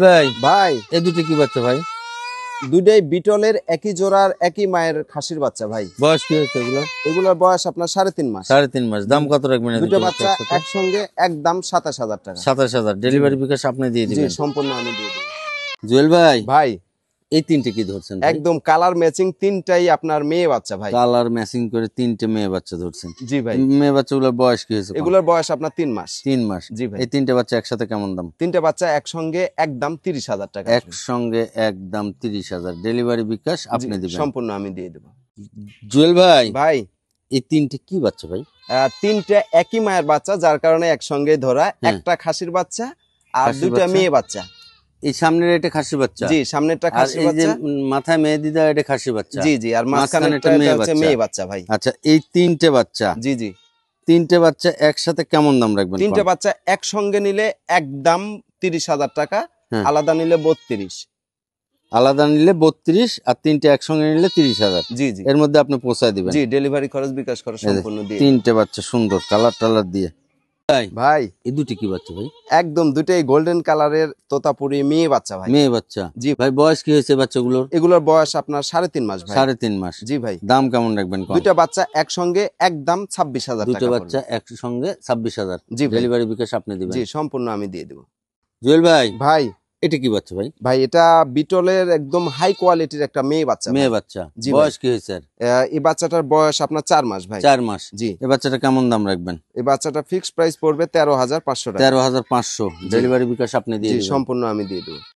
ভাই ভাই এই দুটো কি বাচ্চা ভাই? দুইটাই বিটলের একই জোড়ার একই মায়ের খাসির বাচ্চা ভাই। বয়স কি হয়েছে এগুলো? এগুলোর বয়স আপনার 3.5 মাস। 3.5 মাস। দাম কত রাখবেন? দুটো বাচ্চা একসঙ্গে একদম 27,000 টাকা। 27,000 ডেলিভারি বিকাশ আপনি দিয়ে জি দিবেন? সম্পূর্ণ আমি দিয়ে দেব। জুয়েল ভাই ভাই এই তিনটে কি ধরছেন? একদম কালার ম্যাচিং তিনটাই আপনার মেয়ে বাচ্চা ভাই। কালার ম্যাচিং করে তিনটে মেয়ে বাচ্চা ধরছেন? জি ভাই। মেয়ে বাচ্চাগুলোর বয়স কি হয়েছে? এগুলোর বয়স আপনার 3 মাস। 3 মাস। জি ভাই। এই তিনটে বাচ্চা একসাথে কেমন দাম? তিনটে বাচ্চা একসঙ্গে একদম 30,000 টাকা। একসঙ্গে একদম 30,000 ডেলিভারি বিকাশ আপনি দিবেন? সম্পূর্ণ আমি দিয়ে দেব। জুয়েল ভাই ভাই এই তিনটে কি বাচ্চা ভাই? তিনটে একই মায়ের বাচ্চা, যার কারণে একসঙ্গে ধরা। একটা খাসির বাচ্চা আর দুইটা মেয়ে বাচ্চা। এই সামনের এটা খাসি বাচ্চা? জি সামনেরটা খাসি বাচ্চা। মাথায় মেয়ে দিদা এটা খাসি বাচ্চা? জি জি। আর মাঝখানেরটা হচ্ছে মেয়ে বাচ্চা ভাই। আচ্ছা এই তিনটে বাচ্চা? জি জি। তিনটে বাচ্চা একসাথে কেমন দাম রাখবেন? তিনটে বাচ্চা একসঙ্গে নিলে একদম 30,000 টাকা, আলাদা নিলে 32। আলাদা নিলে 32 আর তিনটে একসঙ্গে নিলে 30,000। জি জি। এর মধ্যে আপনি পৌঁছায় দিবেন? জি ডেলিভারি খরচ বিকাশ করে সম্পূর্ণ দিয়ে। তিনটে বাচ্চা সুন্দর কালার টালার দিয়ে। ভাই এই দুটি কি বাচ্চা ভাই? একদম দুটোই গোল্ডেন কালারের তোতাপুরি মেয়ে বাচ্চা ভাই। মেয়ে বাচ্চা? জি ভাই বয়স কি হয়েছে বাচ্চাগুলোর? এগুলোর বয়স আপনার 3.5 মাস ভাই। 3.5 মাস। জি ভাই। দাম কেমন রাখবেন? দুটো বাচ্চা একসঙ্গে একদম 26,000 টাকা। দুটো বাচ্চা একসঙ্গে 26,000। জি ডেলিভারি বিকাশ আপনি দিবেন? জি সম্পূর্ণ আমি দিয়ে দেব। জুয়েল ভাই ভাই এটা কি বাচ্চা ভাই? ভাই এটা বিটলের একদম হাই কোয়ালিটির একটা মেয়ে বাচ্চা। মেয়ে বাচ্চা? জি বয়স কি হয়েছে? এই বাচ্চাটার বয়স আপনার 4 মাস ভাই। 4 মাস। জি। এই বাচ্চাটা কেমন দাম রাখবেন? এই বাচ্চাটা ফিক্সড প্রাইস পড়বে 13,500 টাকা। 13,500 ডেলিভারি বিকাশ আপনি দিয়ে জি দিবেন? সম্পূর্ণ আমি দিয়ে দেব।